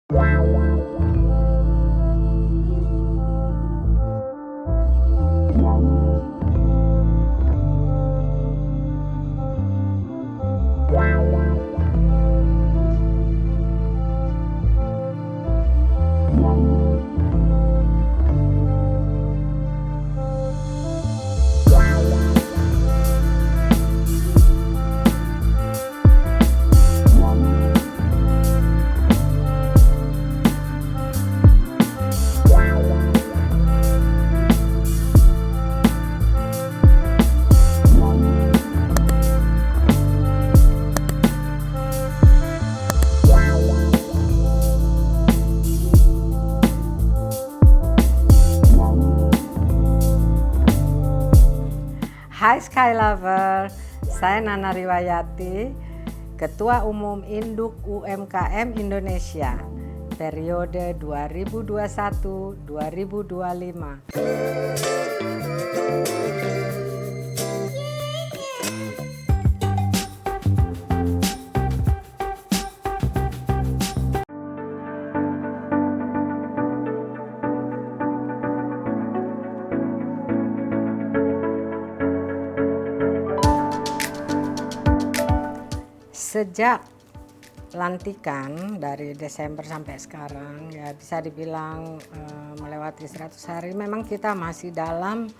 Hai Sky Lover, saya Nana Riwayati, Ketua Umum Induk UMKM Indonesia, periode 2021-2025. Sejak pelantikan dari Desember sampai sekarang, ya bisa dibilang melewati 100 hari, memang kita masih dalam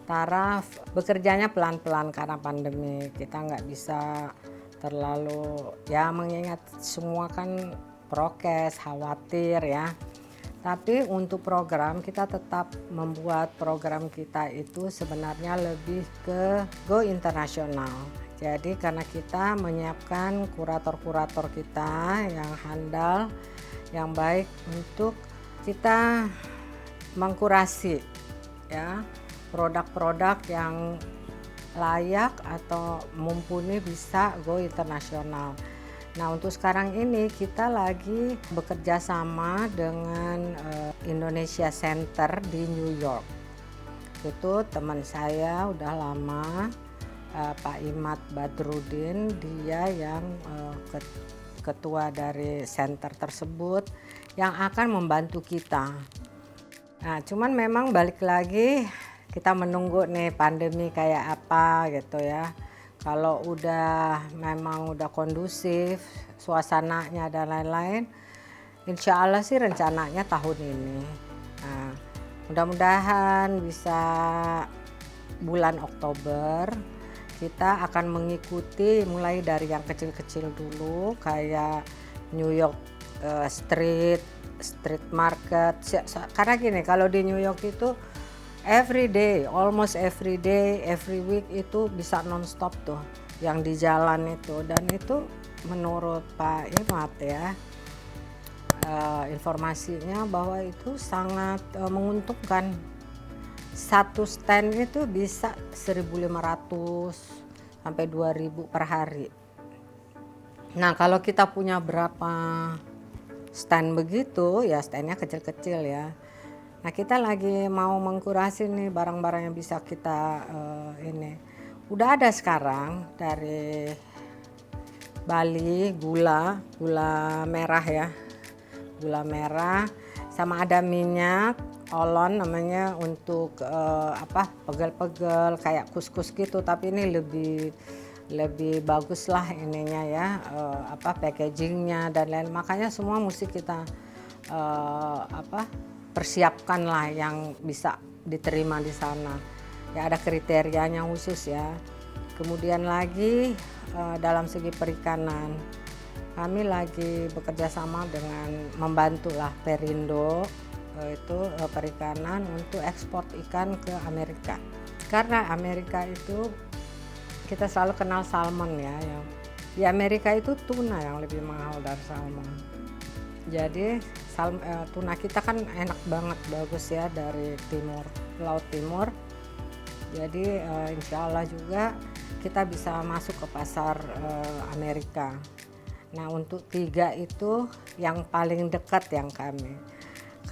taraf bekerjanya pelan-pelan karena pandemi. Kita nggak bisa terlalu mengingat semua kan prokes, khawatir ya. Tapi untuk program kita tetap membuat program kita itu sebenarnya lebih ke go internasional. Jadi karena kita menyiapkan kurator-kurator kita yang handal, yang baik untuk kita mengkurasi ya produk-produk yang layak atau mumpuni bisa go internasional. Nah untuk sekarang ini kita lagi bekerja sama dengan Indonesia Center di New York. Itu teman saya udah lama, Pak Imad Badrudin, dia yang ketua dari center tersebut yang akan membantu kita. Nah, cuman memang balik lagi kita menunggu nih pandemi kayak apa gitu ya. Kalau memang udah kondusif suasananya dan lain-lain, insya Allah sih rencananya tahun ini. Nah, mudah-mudahan bisa bulan Oktober kita akan mengikuti mulai dari yang kecil-kecil dulu kayak New York street market. Karena gini, kalau di New York itu almost every day, every week itu bisa non-stop tuh yang di jalan itu. Dan itu menurut Pak Imad ya, informasinya bahwa itu sangat menguntungkan. Satu stand itu bisa 1.500 sampai 2.000 per hari. Nah kalau kita punya berapa stand begitu ya, standnya kecil-kecil ya. Nah kita lagi mau mengkurasi nih barang-barang yang bisa kita ini. Udah ada sekarang dari Bali gula merah ya, gula merah, sama ada minyak olon namanya untuk pegel-pegel kayak kus-kus gitu, tapi ini lebih bagus lah ininya ya, packagingnya dan lain, makanya semua mesti kita persiapkan lah yang bisa diterima di sana ya, ada kriterianya khusus ya. Kemudian lagi dalam segi perikanan kami lagi bekerja sama dengan membantu lah Perindo, itu perikanan untuk ekspor ikan ke Amerika. Karena Amerika itu kita selalu kenal salmon ya, yang di Amerika itu tuna yang lebih mahal dari salmon. Jadi tuna kita kan enak banget, bagus ya, dari laut timur. Jadi insya Allah juga kita bisa masuk ke pasar Amerika. Nah untuk 3 itu yang paling dekat yang kami.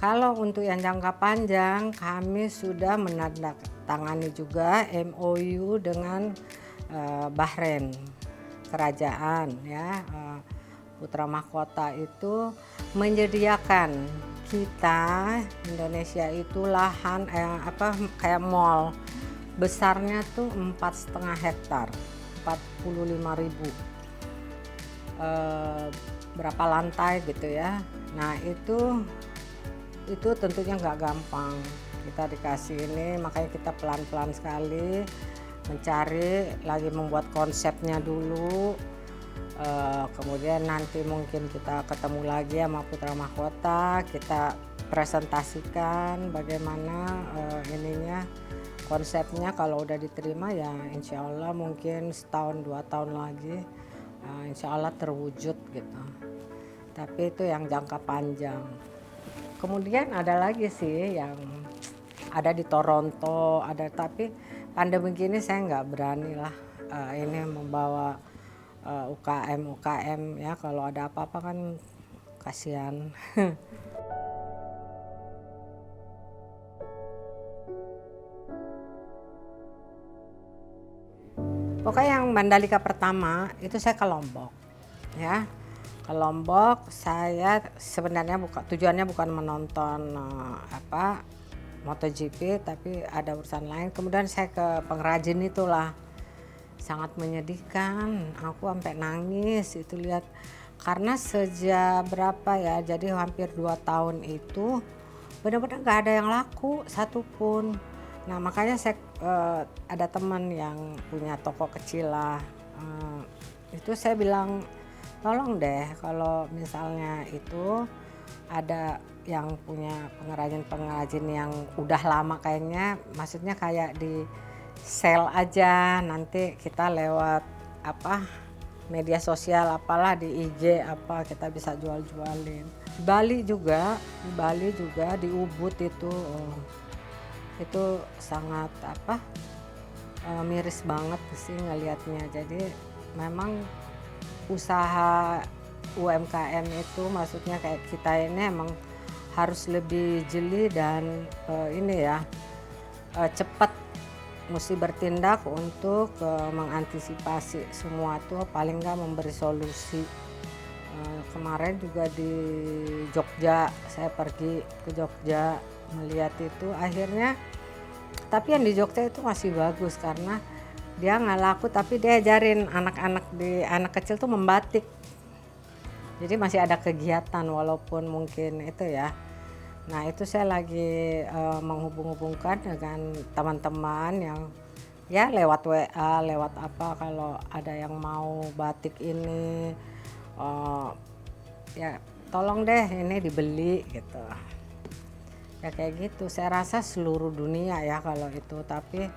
Kalau untuk yang jangka panjang, kami sudah menandatangani juga MOU dengan Bahrain, kerajaan ya, Putra Mahkota itu menyediakan kita Indonesia itu lahan kayak mall besarnya tuh 4,5 hektar, 45.000 berapa lantai gitu ya. Nah itu tentunya nggak gampang kita dikasih ini, makanya kita pelan-pelan sekali mencari lagi, membuat konsepnya dulu. Kemudian nanti mungkin kita ketemu lagi sama Putra Mahkota, kita presentasikan bagaimana ininya, konsepnya. Kalau udah diterima ya insya Allah mungkin setahun 2 tahun lagi insya Allah terwujud gitu. Tapi itu yang jangka panjang. Kemudian ada lagi sih yang ada di Toronto, tapi pandemi gini saya nggak berani lah ini membawa UKM ya, kalau ada apa-apa kan kasihan. Pokoknya yang Mandalika pertama itu saya ke Lombok ya. Ke Lombok saya sebenarnya tujuannya bukan menonton MotoGP, tapi ada urusan lain. Kemudian saya ke pengrajin itulah, sangat menyedihkan, aku sampai nangis itu lihat, karena sejak berapa ya, jadi hampir 2 tahun itu benar-benar nggak ada yang laku satupun. Nah makanya saya ada teman yang punya toko kecil lah, itu saya bilang tolong deh kalau misalnya itu ada yang punya pengrajin yang udah lama kayaknya, maksudnya kayak di sell aja, nanti kita lewat media sosial apalah, di IG kita bisa jual-jualin. Di Bali juga di Ubud itu sangat miris banget sih ngelihatnya. Jadi memang usaha UMKM itu, maksudnya kayak kita ini emang harus lebih jeli dan cepat mesti bertindak untuk mengantisipasi semua itu, paling nggak memberi solusi. Kemarin juga di Jogja, saya pergi ke Jogja melihat itu, akhirnya tapi yang di Jogja itu masih bagus karena dia nggak laku, tapi dia ajarin anak kecil tuh membatik. Jadi masih ada kegiatan walaupun mungkin itu ya. Nah itu saya lagi menghubung-hubungkan dengan teman-teman yang ya lewat WA, lewat kalau ada yang mau batik ini, ya tolong deh ini dibeli gitu. Ya kayak gitu, saya rasa seluruh dunia ya kalau itu, tapi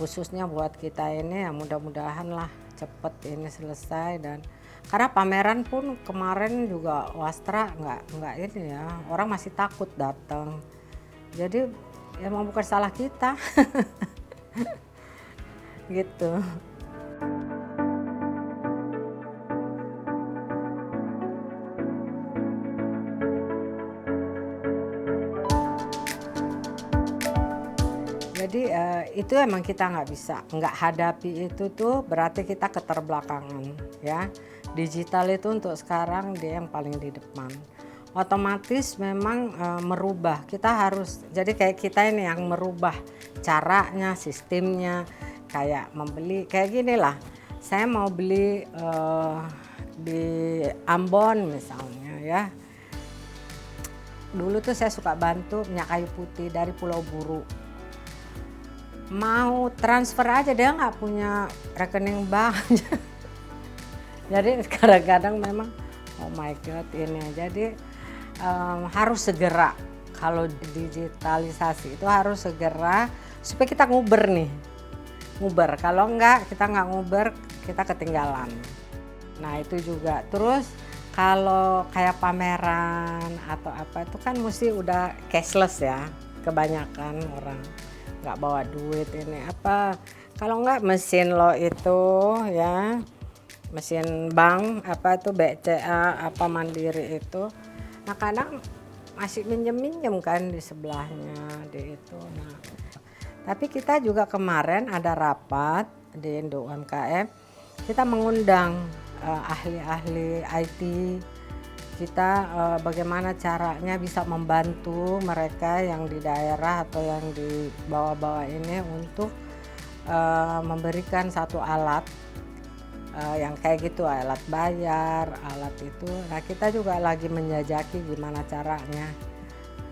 khususnya buat kita ini ya mudah-mudahan lah cepet ini selesai. Dan karena pameran pun kemarin juga Wastra nggak ini ya, orang masih takut datang. Jadi emang bukan salah kita. Gitu. Jadi itu emang kita nggak hadapi itu tuh berarti kita keterbelakangan ya. Digital itu untuk sekarang dia yang paling di depan. Otomatis memang merubah, kita harus, jadi kayak kita ini yang merubah caranya, sistemnya, kayak membeli kayak gini lah. Saya mau beli di Ambon misalnya ya. Dulu tuh saya suka bantu minyak kayu putih dari Pulau Buru. Mau transfer aja dia nggak punya rekening bank. Jadi kadang-kadang memang oh my god ini. Jadi harus segera, kalau digitalisasi itu harus segera supaya kita nguber. Kalau enggak kita nggak nguber, kita ketinggalan. Nah itu juga. Terus kalau kayak pameran atau apa itu kan mesti udah cashless ya, kebanyakan orang nggak bawa duit ini kalau nggak mesin lo itu ya, mesin bank itu BCA Mandiri itu, nah kadang masih minjem kan di sebelahnya di itu. Nah tapi kita juga kemarin ada rapat di Indo UMKM, kita mengundang ahli-ahli IT kita, bagaimana caranya bisa membantu mereka yang di daerah atau yang di bawah-bawah ini untuk memberikan satu alat yang kayak gitu, alat bayar, alat itu. Nah, kita juga lagi menjajaki gimana caranya.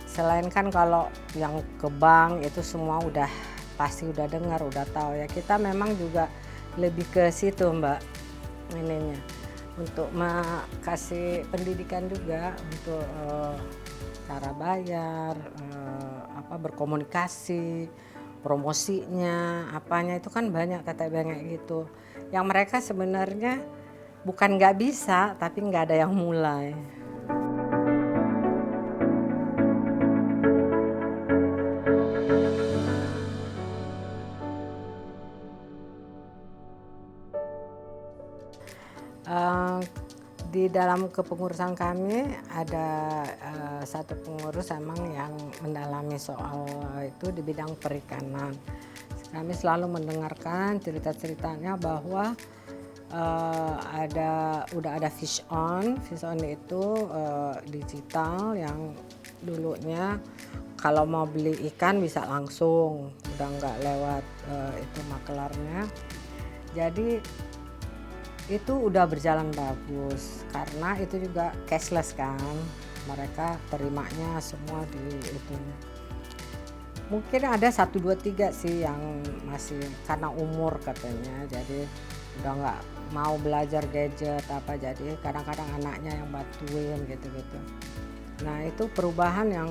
Selain kan kalau yang ke bank itu semua udah pasti udah dengar, udah tahu ya. Kita memang juga lebih ke situ, Mbak, ininya. Untuk kasih pendidikan juga untuk cara bayar, berkomunikasi, promosinya, apanya itu kan banyak gitu. Yang mereka sebenarnya bukan nggak bisa, tapi nggak ada yang mulai. Di dalam kepengurusan kami ada satu pengurus emang yang mendalami soal itu di bidang perikanan. Kami selalu mendengarkan cerita-ceritanya bahwa udah ada fish on itu digital yang dulunya kalau mau beli ikan bisa langsung, udah nggak lewat itu makelarnya. Jadi itu udah berjalan bagus karena itu juga cashless kan, mereka terimanya semua di itu. Mungkin ada 1, 2, 3 sih yang masih karena umur katanya, jadi udah nggak mau belajar gadget apa, jadi kadang-kadang anaknya yang bantuin gitu-gitu. Nah, itu perubahan yang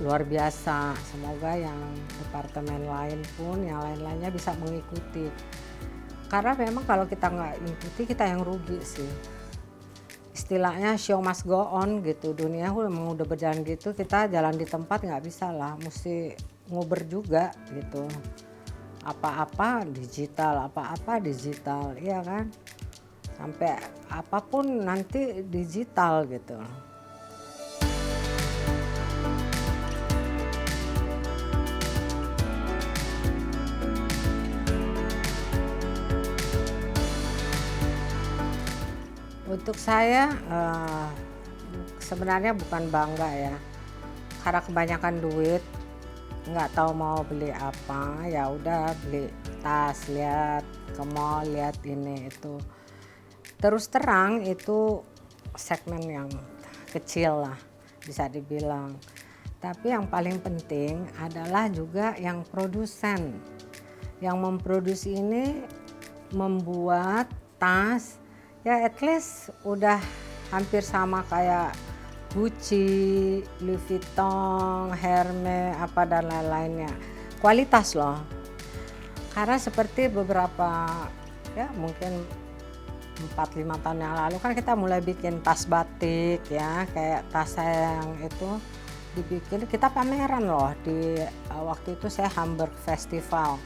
luar biasa, semoga yang departemen lain pun yang lain-lainnya bisa mengikuti. Karena memang kalau kita nggak ikuti, kita yang rugi sih. Istilahnya show must go on gitu, dunia memang udah berjalan gitu, kita jalan di tempat nggak bisa lah, mesti nguber juga gitu. Apa-apa digital, iya kan? Sampai apapun nanti digital gitu. Untuk saya sebenarnya bukan bangga ya, karena kebanyakan duit, nggak tahu mau beli apa, ya udah beli tas, lihat ke mall, lihat ini itu. Terus terang itu segmen yang kecil lah bisa dibilang. Tapi yang paling penting adalah juga yang produsen, yang memproduksi ini membuat tas ya at least udah hampir sama kayak Gucci, Louis Vuitton, Hermes apa dan lain-lainnya. Kualitas loh. Karena seperti beberapa ya mungkin 4-5 tahun yang lalu kan kita mulai bikin tas batik ya, kayak tas saya yang itu dibikin, kita pameran loh di waktu itu saya Hamburg Festival.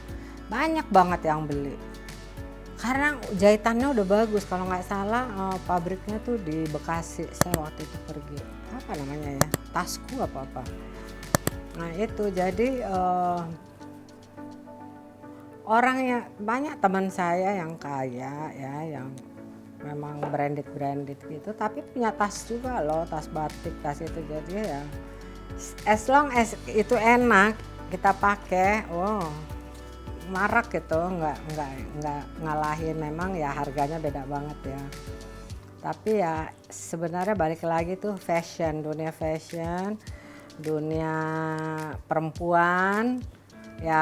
Banyak banget yang beli. Karena jahitannya udah bagus, kalau nggak salah pabriknya tuh di Bekasi, saya waktu itu pergi, apa namanya ya, Tasku apa-apa. Nah itu jadi orangnya banyak teman saya yang kaya ya, yang memang branded gitu, tapi punya tas juga loh, tas batik, tas itu. Jadi ya as long as itu enak kita pakai, marak gitu, nggak ngalahin. Memang ya harganya beda banget ya, tapi ya sebenarnya balik lagi tuh dunia perempuan ya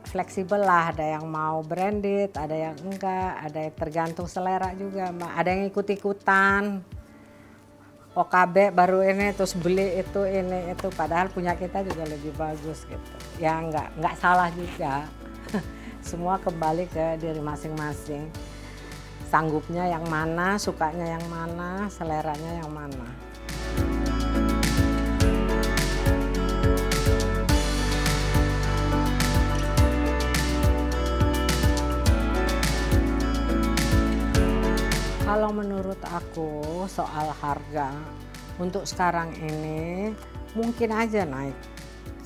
fleksibel lah, ada yang mau branded, ada yang enggak, ada yang tergantung selera juga, ada yang ikut-ikutan OKB baru ini terus beli itu ini itu, padahal punya kita juga lebih bagus gitu ya. Nggak salah juga. Semua kembali ke diri masing-masing, sanggupnya yang mana, sukanya yang mana, seleranya yang mana. Kalau menurut aku soal harga untuk sekarang ini mungkin aja naik,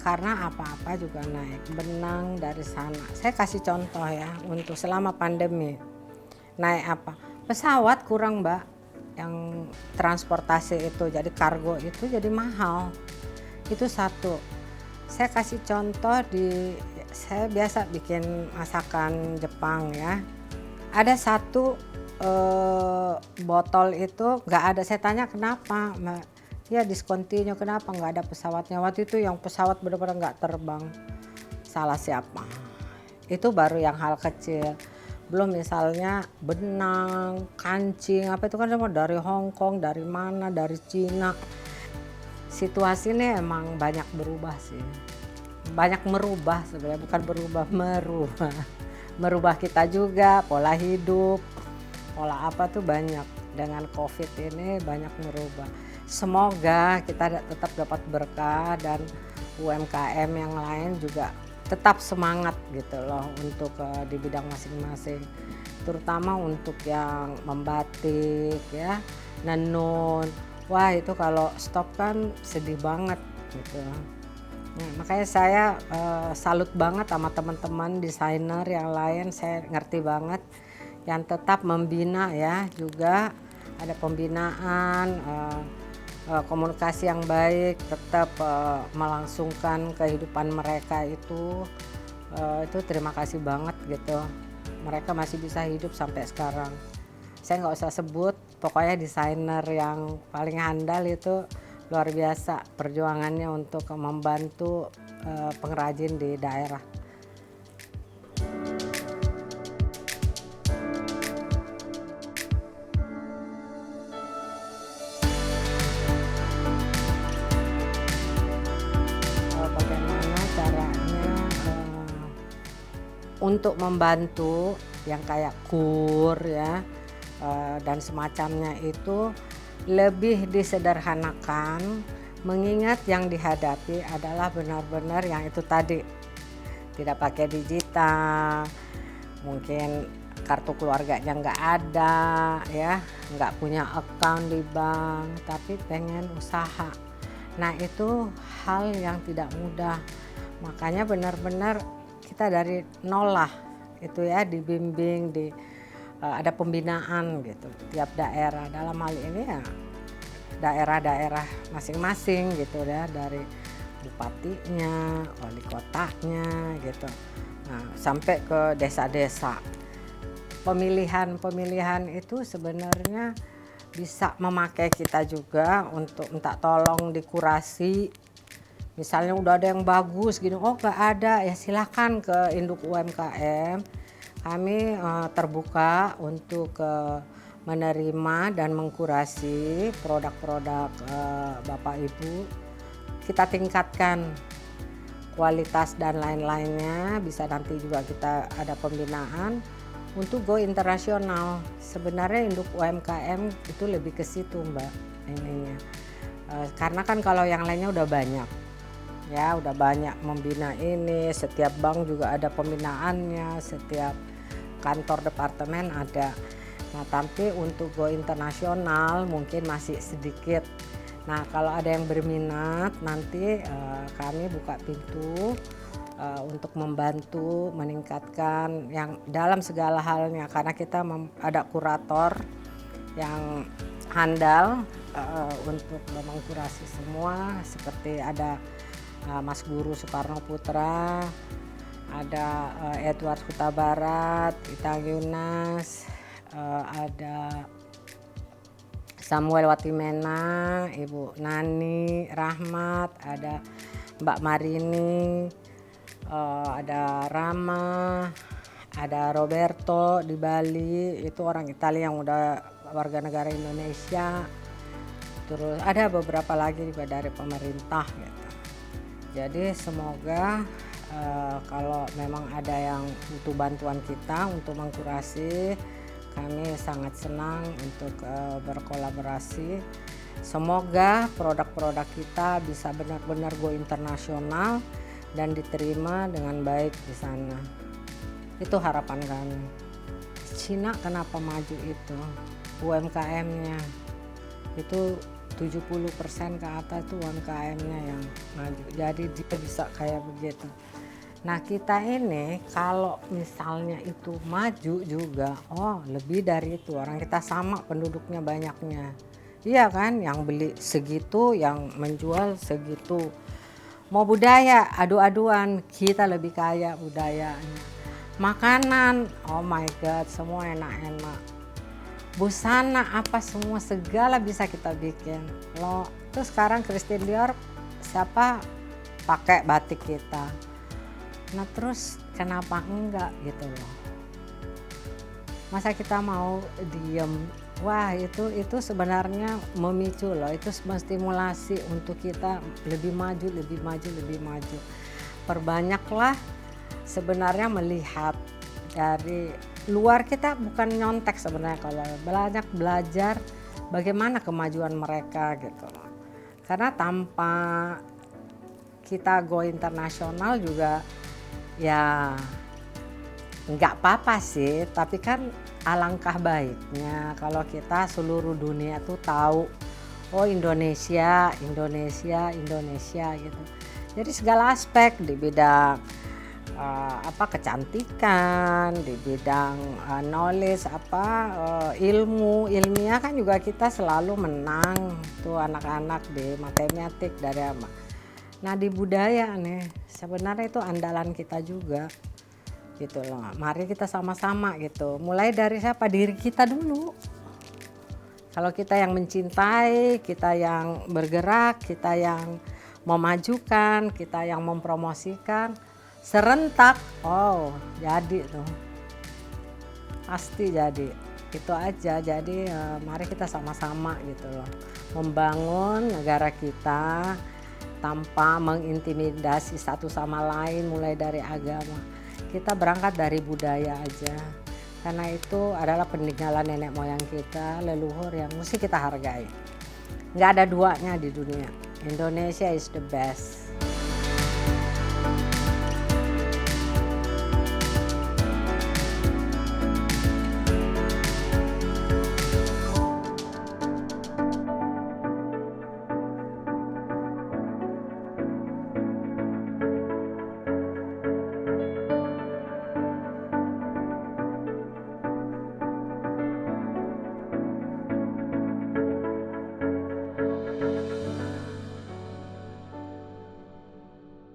karena apa-apa juga naik. Benang dari sana, saya kasih contoh ya, untuk selama pandemi naik apa, Pesawat kurang Mbak, yang transportasi itu, jadi kargo itu jadi mahal. Itu satu. Saya kasih contoh saya biasa bikin masakan Jepang ya. Ada satu botol itu nggak ada, saya tanya kenapa, Mbak? Ya discontinue, kenapa nggak ada pesawatnya? Waktu itu yang pesawat benar-benar nggak terbang. Salah siapa? Itu baru yang hal kecil. Belum misalnya benang, kancing, apa itu kan semua dari Hong Kong, dari mana, dari Cina. Situasi ini emang banyak berubah sih. Banyak merubah sebenarnya, bukan berubah, merubah. Merubah kita juga, pola hidup, pola apa tuh banyak. Dengan COVID ini banyak merubah. Semoga kita tetap dapat berkah dan UMKM yang lain juga tetap semangat gitu loh untuk di bidang masing-masing, terutama untuk yang membatik ya, nenun. Wah itu kalau stop kan sedih banget gitu. Nah, makanya saya salut banget sama teman-teman desainer yang lain, saya ngerti banget yang tetap membina ya, juga ada pembinaan, komunikasi yang baik, tetap melangsungkan kehidupan mereka itu terima kasih banget gitu. Mereka masih bisa hidup sampai sekarang. Saya nggak usah sebut, pokoknya desainer yang paling handal itu luar biasa perjuangannya untuk membantu pengrajin di daerah. Bagaimana caranya untuk membantu yang kayak kur ya dan semacamnya itu lebih disederhanakan, mengingat yang dihadapi adalah benar-benar yang itu tadi, tidak pakai digital, mungkin kartu keluarganya nggak ada ya, nggak punya account di bank, tapi pengen usaha. Nah itu hal yang tidak mudah, makanya benar-benar kita dari nol lah itu ya, dibimbing, ada pembinaan gitu tiap daerah, dalam hal ini ya daerah-daerah masing-masing gitu ya, dari bupatinya, wali kotanya gitu, nah, sampai ke desa-desa. Pemilihan itu sebenarnya bisa memakai kita juga untuk minta tolong dikurasi. Misalnya udah ada yang bagus gini, oh nggak ada ya silakan ke induk UMKM. Kami terbuka untuk menerima dan mengkurasi produk-produk Bapak Ibu. Kita tingkatkan kualitas dan lain-lainnya, bisa nanti juga kita ada pembinaan untuk go internasional. Sebenarnya induk UMKM itu lebih ke situ Mbak ininya. Karena kan kalau yang lainnya udah banyak. Ya, udah banyak membina ini, setiap bank juga ada pembinaannya, setiap kantor departemen ada. Nah, tapi untuk go internasional mungkin masih sedikit. Nah, kalau ada yang berminat nanti kami buka pintu untuk membantu meningkatkan yang dalam segala halnya, karena kita ada kurator yang handal untuk mengkurasi semua, seperti ada Mas Guru Soekarno Putra, ada Edward Huta Barat, Itang Yunas, ada Samuel Watimena, Ibu Nani Rahmat, ada Mbak Marini, ada Rama, ada Roberto di Bali, itu orang Italia yang udah warga negara Indonesia. Terus ada beberapa lagi juga dari pemerintah gitu. Jadi semoga kalau memang ada yang butuh bantuan kita untuk mengkurasi, kami sangat senang untuk berkolaborasi. Semoga produk-produk kita bisa benar-benar go internasional dan diterima dengan baik di sana. Itu harapan kami. Cina kenapa maju itu? UMKM-nya itu 70% ke atas itu UMKM-nya yang maju. Jadi dia bisa kayak begitu. Nah kita ini kalau misalnya itu maju juga, oh lebih dari itu, orang kita sama penduduknya banyaknya. Iya kan, yang beli segitu, yang menjual segitu. Mau budaya, adu-aduan, kita lebih kaya budayanya. Makanan, oh my god, semua enak-enak. Busana apa semua segala bisa kita bikin. Lo tuh sekarang Christian Dior siapa pakai batik kita. Nah terus kenapa enggak gitu loh. Masa kita mau diem? Wah itu sebenarnya memicu loh, itu menstimulasi untuk kita lebih maju, lebih maju, lebih maju. Perbanyaklah sebenarnya melihat dari luar, kita bukan nyontek sebenarnya, kalau banyak belajar bagaimana kemajuan mereka gitu loh. Karena tanpa kita go internasional juga ya nggak apa-apa sih, tapi kan alangkah baiknya kalau kita seluruh dunia tuh tahu, oh Indonesia, Indonesia, Indonesia gitu. Jadi segala aspek di bidang kecantikan, di bidang knowledge, ilmu, ilmiah kan juga kita selalu menang tuh anak-anak di matematik dari apa. Nah di budaya nih sebenarnya itu andalan kita juga gitu loh. Mari kita sama-sama gitu. Mulai dari siapa? Diri kita dulu. Kalau kita yang mencintai, kita yang bergerak, kita yang memajukan, kita yang mempromosikan, serentak, oh jadi tuh. Pasti jadi. Itu aja. Jadi mari kita sama-sama gitu loh. Membangun negara kita tanpa mengintimidasi satu sama lain, mulai dari agama. Kita berangkat dari budaya aja, karena itu adalah peninggalan nenek moyang kita, leluhur yang mesti kita hargai. Nggak ada duanya di dunia. Indonesia is the best.